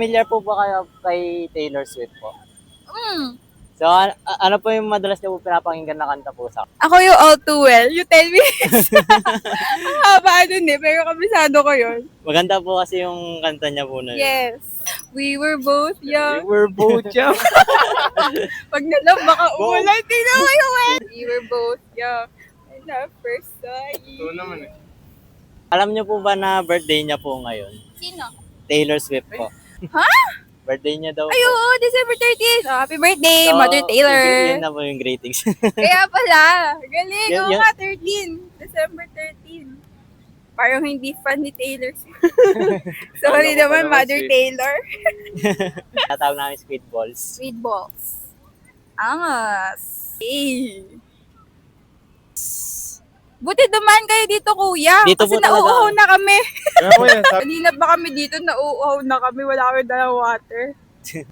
Familiar po ba kayo kay Taylor Swift po? Mm. So, ano po yung madalas niyo po pinapakinggan na kanta po sa? Ako yung All Too Well. You tell me. Ang haba nun eh, pero kabisado ko yun. Maganda po kasi yung kanta niya po na yun. Yes. We were both We young. were both young. Pag nalang baka Wow. umulan, tingnan mo yung well. We were both young. And the first time. Ito naman eh. Alam niyo po ba na birthday niya po ngayon? Sino? Taylor Swift po. Ha? Birthday niya daw po. Ay, oo, December 13. Oh, happy birthday, So, Mother Taylor. Yun na po yung greetings. Kaya pala. Galing. Yun- Oo yun- nga, 13. December 13. Parang hindi fan ni Taylor. Sorry Alam ko naman, pa naman Mother si- Taylor. Tatawag namin Squid Balls. Sweet balls. Angas. Hey. Buti dumaan kayo dito, kuya. Dito Kasi po talaga. nauuhaw na kami. Kaya po yan, sabi Kanina pa kami dito, nauuhaw na kami. Wala kami dalang water.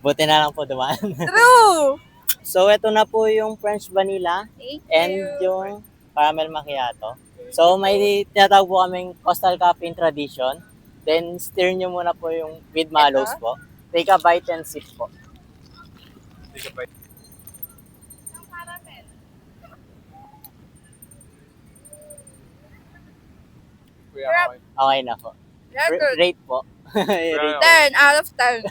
Buti na lang po dumaan. True. So, ito na po yung French vanilla Thank and you. yung caramel macchiato. So, may tinatawag po kaming coastal caffeine tradition. Then, stir nyo muna po yung with mallows Ito? po. Take a bite and sip po. Kuya, okay. Okay na po. Very good. Rate po. Rate. 10 out of 10.